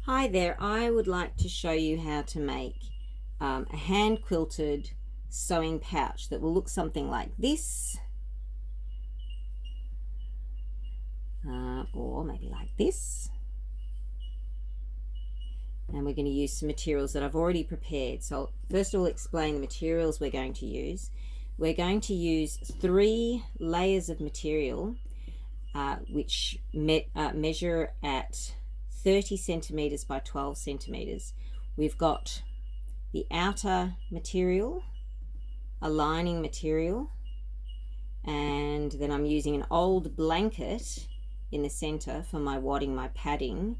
Hi there, I would like to show you how to make a hand quilted sewing pouch that will look something like this, or maybe like this. And we're going to use some materials that I've already prepared. So first of all, explain the materials we're going to use. We're going to use 3 layers of material which measure at 30 centimeters by 12 centimeters. We've got the outer material, a lining material, and then I'm using an old blanket in the center for my wadding, my padding,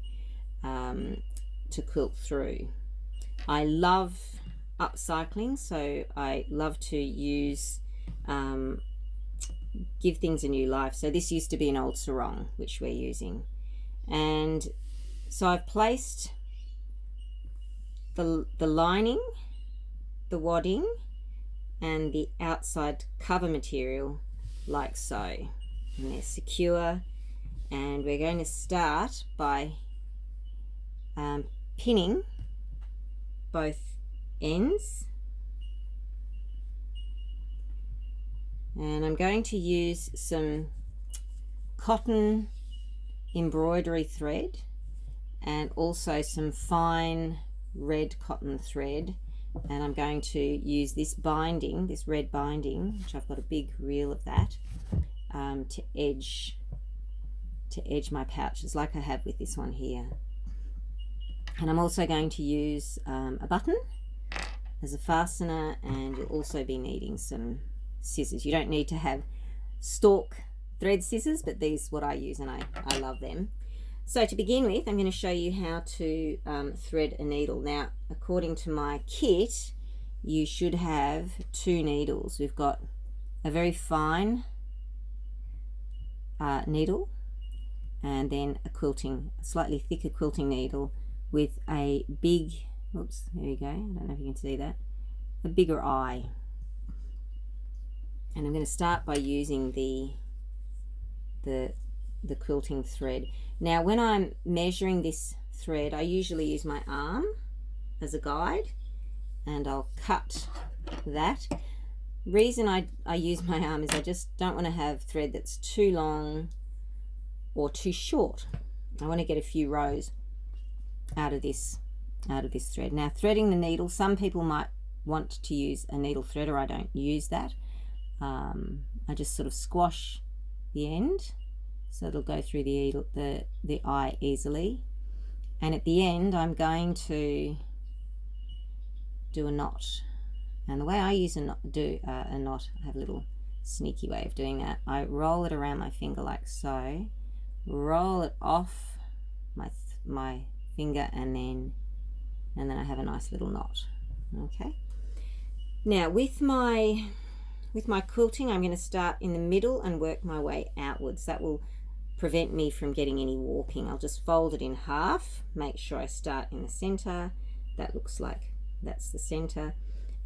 to quilt through. I love upcycling, so I love to use give things a new life. So this used to be an old sarong which we're using, and so I've placed the lining, the wadding, and the outside cover material like so, and they're secure. And we're going to start by pinning both ends, and I'm going to use some cotton embroidery thread and also some fine red cotton thread, and I'm going to use this binding, this red binding, which I've got a big reel of that, to edge my pouches like I have with this one here. And I'm also going to use a button as a fastener, and you'll also be needing some scissors. You don't need to have stalk thread scissors, but these what I use, and I love them. So to begin with, I'm going to show you how to thread a needle. Now, according to my kit, you should have 2 needles. We've got a very fine needle, and then a slightly thicker quilting needle with a big, oops, there you go, I don't know if you can see that, a bigger eye. And I'm going to start by using the quilting thread. Now, when I'm measuring this thread, I usually use my arm as a guide, and I'll cut that. Reason I use my arm is I just don't want to have thread that's too long or too short. I want to get a few rows out of this thread. Now, threading the needle, some people might want to use a needle threader. I don't use that. I just sort of squash the end so it'll go through the eye easily, and at the end I'm going to do a knot. And the way I use a knot, I have a little sneaky way of doing that. I roll it around my finger like so, roll it off my finger, and then I have a nice little knot. Okay. Now with my quilting, I'm going to start in the middle and work my way outwards. That will prevent me from getting any warping. I'll just fold it in half, make sure I start in the center. That looks like that's the center.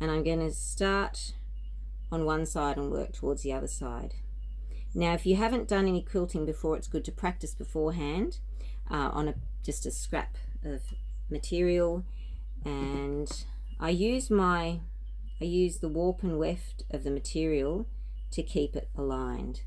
And I'm going to start on one side and work towards the other side. Now, if you haven't done any quilting before, it's good to practice beforehand on just a scrap of material. And I use the warp and weft of the material to keep it aligned.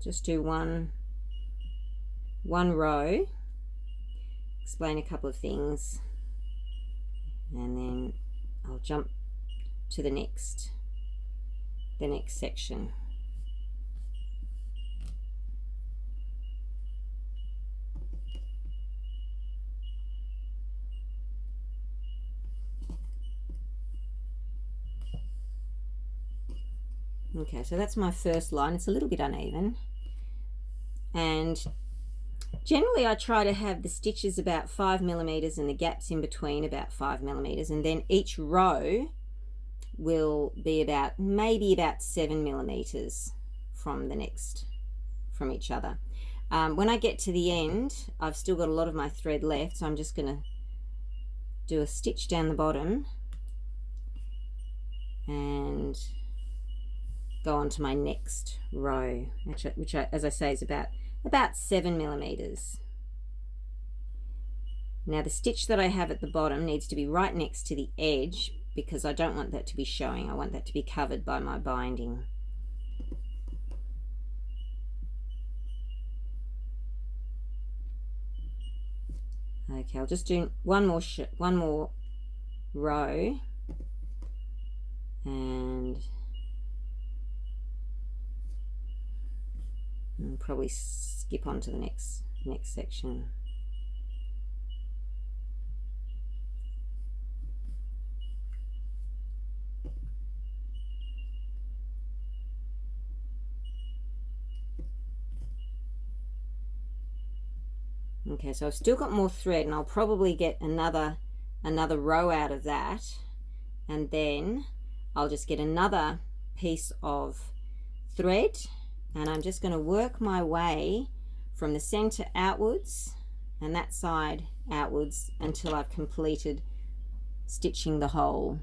Just do one row, explain a couple of things, and then I'll jump to the next section. Okay, so that's my first line. It's a little bit uneven, and generally I try to have the stitches about 5 millimeters and the gaps in between about 5 millimeters, and then each row will be maybe about 7 millimeters from each other. When I get to the end, I've still got a lot of my thread left, so I'm just going to do a stitch down the bottom and go on to my next row, which as I say, is about 7 millimeters. Now the stitch that I have at the bottom needs to be right next to the edge because I don't want that to be showing. I want that to be covered by my binding. Okay, I'll just do one more row and probably skip on to the next section. Okay, so I've still got more thread, and I'll probably get another row out of that, and then I'll just get another piece of thread, and I'm just going to work my way from the center outwards and that side outwards until I've completed stitching the whole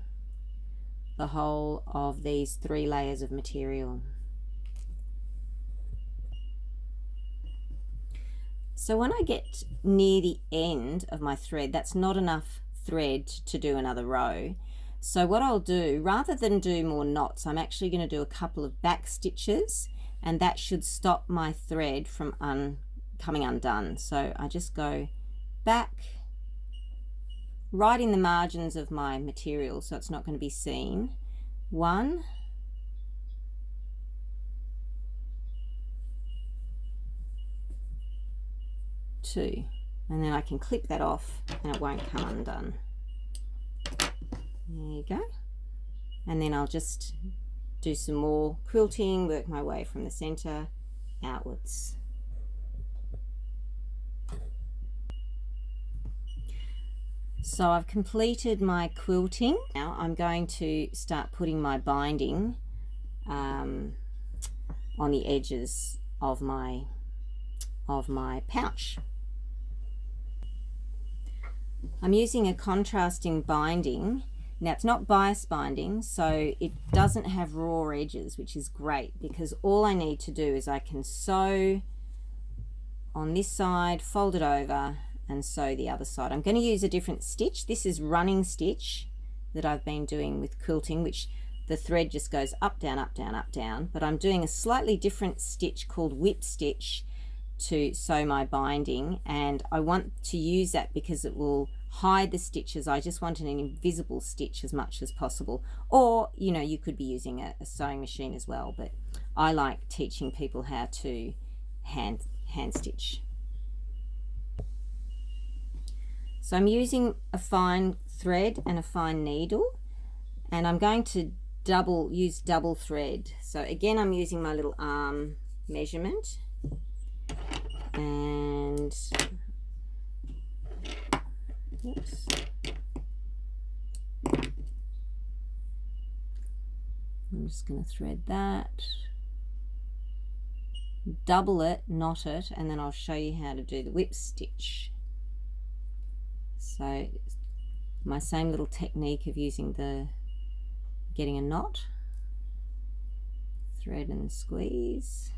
of these 3 layers of material. So when I get near the end of my thread, that's not enough thread to do another row. So what I'll do, rather than do more knots, I'm actually going to do a couple of back stitches, and that should stop my thread from coming undone. So I just go back right in the margins of my material so it's not going to be seen. 1, 2, and then I can clip that off and it won't come undone. There you go. And then I'll just do some more quilting, work my way from the center outwards. So I've completed my quilting. Now I'm going to start putting my binding on the edges of my pouch. I'm using a contrasting binding. Now it's not bias binding, so it doesn't have raw edges, which is great because all I need to do is I can sew on this side, fold it over and sew the other side. I'm going to use a different stitch. This is running stitch that I've been doing with quilting, which the thread just goes up, down, up, down, up, down, but I'm doing a slightly different stitch called whip stitch to sew my binding, and I want to use that because it will hide the stitches. I just want an invisible stitch as much as possible, or you know, you could be using a sewing machine as well, but I like teaching people how to hand stitch. So I'm using a fine thread and a fine needle, and I'm going to use double thread. So again, I'm using my little arm measurement, and oops, I'm just going to thread that, double it, knot it, and then I'll show you how to do the whip stitch. So my same little technique of getting a knot, thread and squeeze,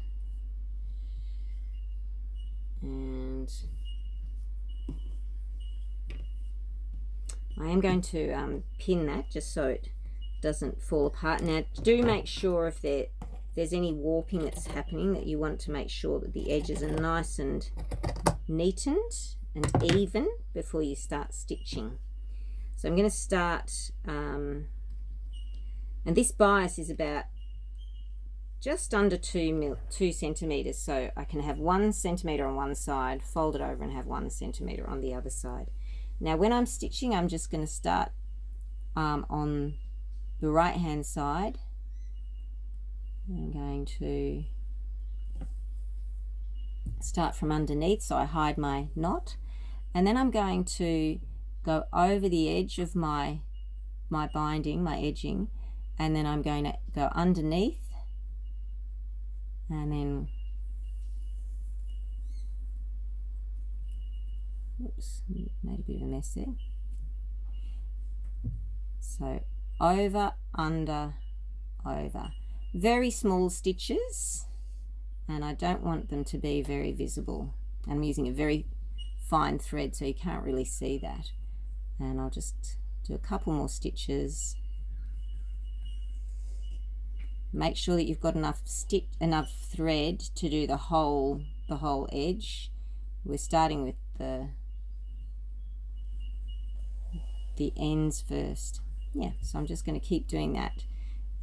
and I am going to pin that just so it doesn't fall apart. Now do make sure if there's any warping that's happening, that you want to make sure that the edges are nice and neatened and even before you start stitching. So I'm going to start, and this bias is about just under 2 centimeters, so I can have 1 centimeter on one side, fold it over and have 1 centimeter on the other side. Now when I'm stitching, I'm just going to start on the right hand side. I'm going to start from underneath so I hide my knot, and then I'm going to go over the edge of my binding, my edging, and then I'm going to go underneath and then Oops, made a bit of a mess there. So over, under, over. Very small stitches, and I don't want them to be very visible. I'm using a very fine thread so you can't really see that. And I'll just do a couple more stitches. Make sure that you've got enough thread to do the whole edge. We're starting with the ends first. Yeah, so I'm just going to keep doing that,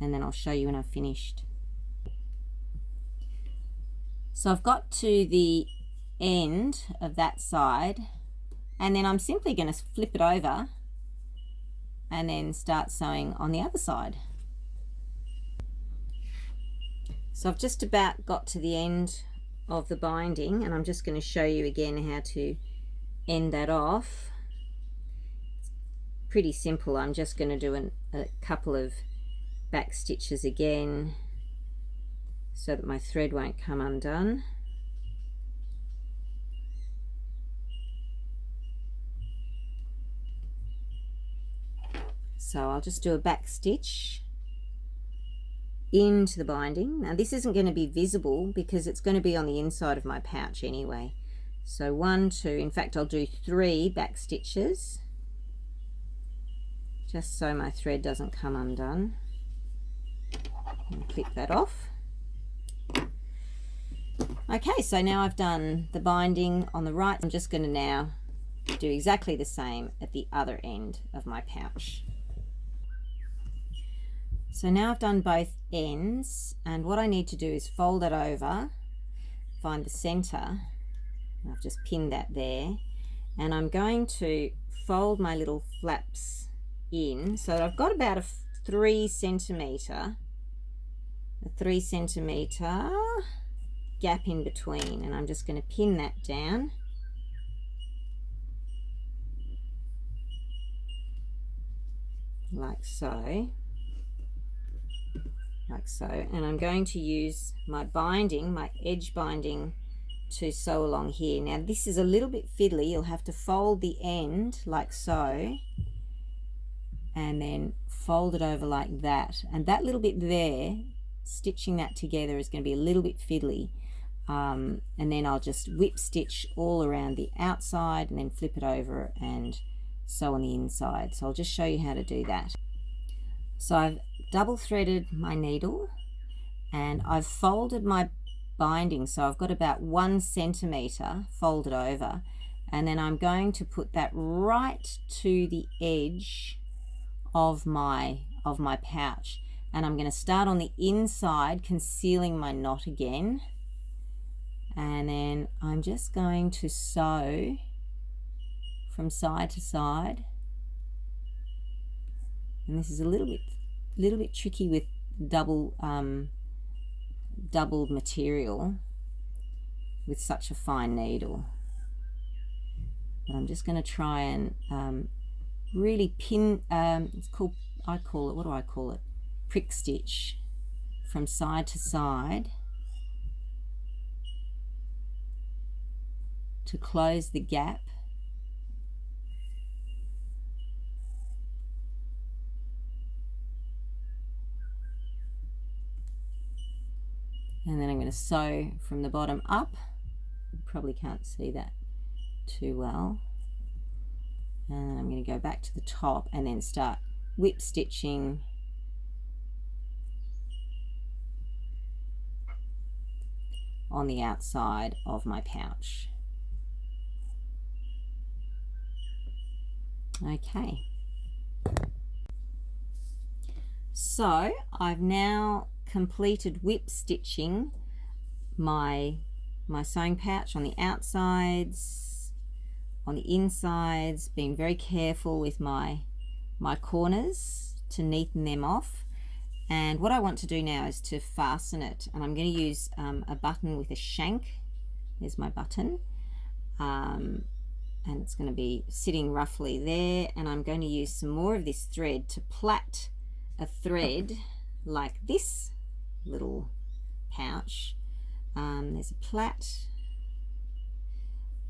and then I'll show you when I've finished. So I've got to the end of that side, and then I'm simply going to flip it over and then start sewing on the other side. So I've just about got to the end of the binding, and I'm just going to show you again how to end that off. It's pretty simple. I'm just going to do a couple of back stitches again so that my thread won't come undone. So I'll just do a back stitch into the binding. Now this isn't going to be visible because it's going to be on the inside of my pouch anyway. So 1, 2, in fact I'll do 3 back stitches just so my thread doesn't come undone. And clip that off. Okay, so now I've done the binding on the right. I'm just going to now do exactly the same at the other end of my pouch. So now I've done both ends, and what I need to do is fold it over, find the center. I've just pinned that there, and I'm going to fold my little flaps in so that I've got about a 3 centimeter gap in between, and I'm just going to pin that down. Like so. Like so, and I'm going to use my binding, my edge binding, to sew along here. Now this is a little bit fiddly. You'll have to fold the end like so and then fold it over like that, and that little bit there, stitching that together, is going to be a little bit fiddly, and then I'll just whip stitch all around the outside and then flip it over and sew on the inside. So I'll just show you how to do that. So I've double threaded my needle and I've folded my binding, so I've got about 1 centimeter folded over, and then I'm going to put that right to the edge of my pouch, and I'm going to start on the inside, concealing my knot again, and then I'm just going to sew from side to side. And this is a little bit tricky with doubled material with such a fine needle, but I'm just going to try and really pin, it's called, what do I call it, prick stitch from side to side to close the gap. And then I'm going to sew from the bottom up. You probably can't see that too well. And then I'm going to go back to the top and then start whip stitching on the outside of my pouch. Okay. So I've now completed whip stitching my sewing pouch on the outsides, on the insides, being very careful with my corners to neaten them off. And what I want to do now is to fasten it, and I'm going to use a button with a shank. There's my button, and it's going to be sitting roughly there, and I'm going to use some more of this thread to plait a thread like this little pouch. There's a plait,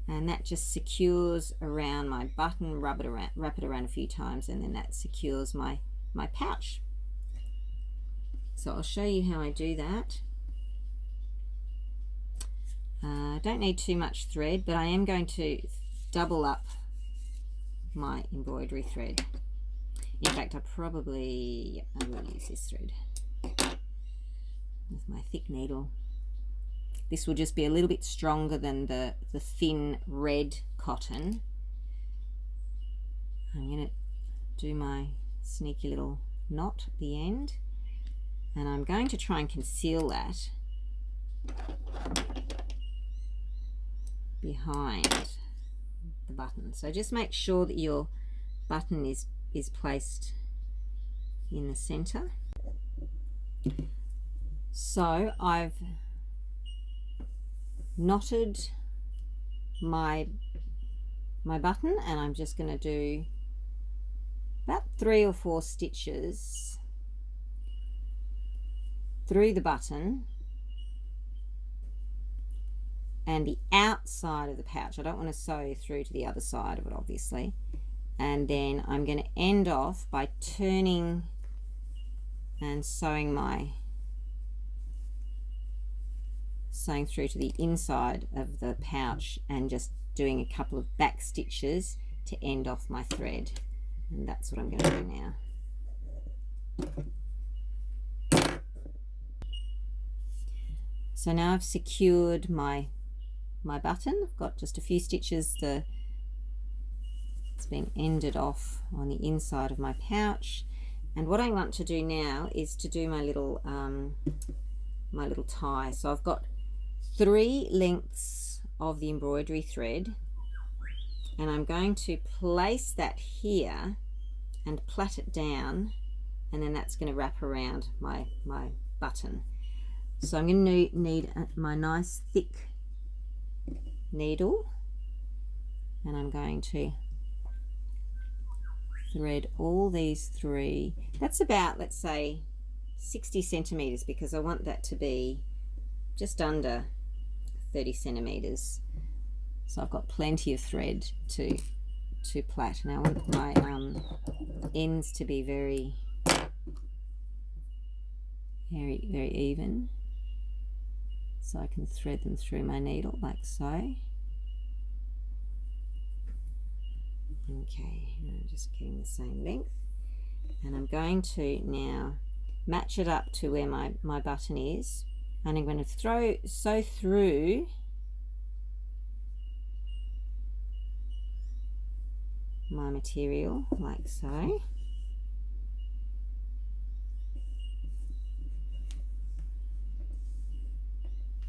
and that just secures around my button. Wrap it around a few times, and then that secures my pouch. So I'll show you how I do that. I don't need too much thread, but I am going to double up my embroidery thread. In fact, I will use this thread with my thick needle. This will just be a little bit stronger than the thin red cotton. I'm going to do my sneaky little knot at the end, and I'm going to try and conceal that behind the button. So just make sure that your button is placed in the center. So I've knotted my button, and I'm just going to do about 3 or 4 stitches through the button and the outside of the pouch. I don't want to sew through to the other side of it, obviously. And then I'm going to end off by turning and sewing through to the inside of the pouch, and just doing a couple of back stitches to end off my thread. And that's what I'm going to do now. So now I've secured my button. I've got just a few stitches. It's been ended off on the inside of my pouch, and what I want to do now is to do my little tie. So I've got 3 lengths of the embroidery thread, and I'm going to place that here and plait it down, and then that's going to wrap around my button. So I'm going to need my nice thick needle, and I'm going to thread all these 3. That's about, let's say, 60 centimeters, because I want that to be just under 30 centimeters. So I've got plenty of thread to plait. Now I want my ends to be very even, so I can thread them through my needle like so. Okay, I'm just getting the same length, and I'm going to now match it up to where my button is, and I'm going to sew through my material like so.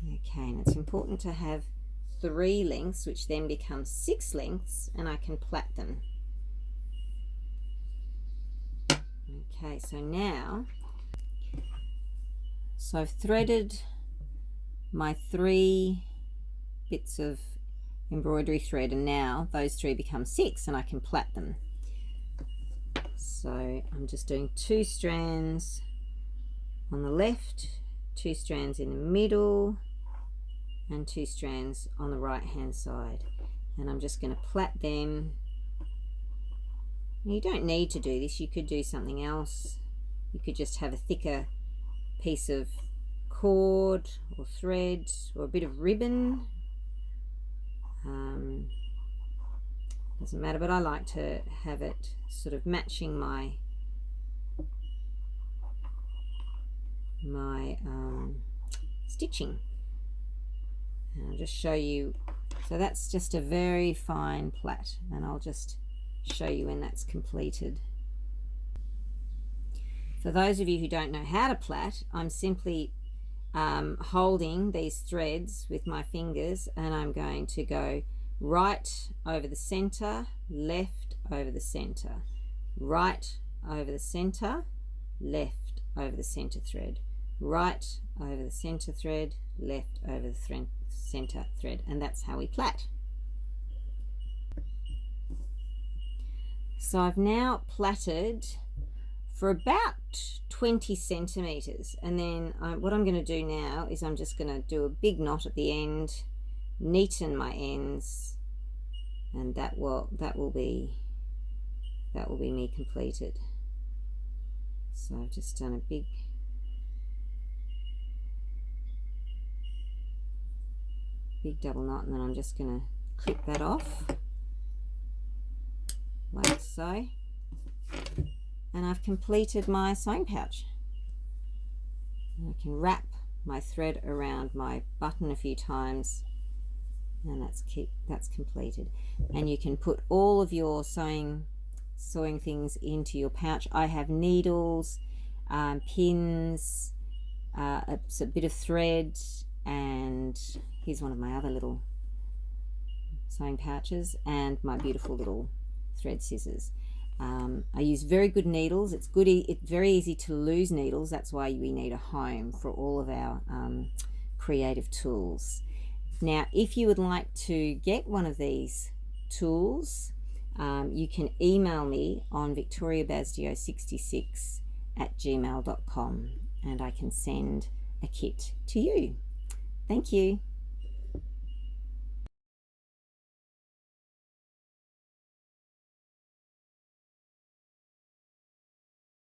Okay, and it's important to have 3 lengths, which then becomes 6 lengths, and I can plait them. Okay, so now, I've threaded my 3 bits of embroidery thread, and now those 3 become 6, and I can plait them. So I'm just doing 2 strands on the left, 2 strands in the middle, and 2 strands on the right hand side, and I'm just going to plait them. You don't need to do this, you could do something else. You could just have a thicker piece of cord or thread or a bit of ribbon, doesn't matter, but I like to have it sort of matching my stitching. And I'll just show you. So that's just a very fine plait, and I'll just show you when that's completed. For those of you who don't know how to plait, I'm simply holding these threads with my fingers, and I'm going to go right over the center, left over the center, right over the center, left over the center thread, right over the center thread, left over the center thread, and that's how we plait. So I've now plaited for about 20 centimeters, and then what I'm going to do now is I'm just going to do a big knot at the end, neaten my ends, and that will be me completed. So I've just done a big double knot, and then I'm just going to clip that off like so, and I've completed my sewing pouch. And I can wrap my thread around my button a few times, and that's completed. And you can put all of your sewing things into your pouch. I have needles, pins, a bit of thread, and here's one of my other little sewing pouches, and my beautiful little thread scissors. I use very good needles. It's very easy to lose needles. That's why we need a home for all of our creative tools. Now, if you would like to get one of these tools, you can email me on victoriabasdio66@gmail.com, and I can send a kit to you. Thank you.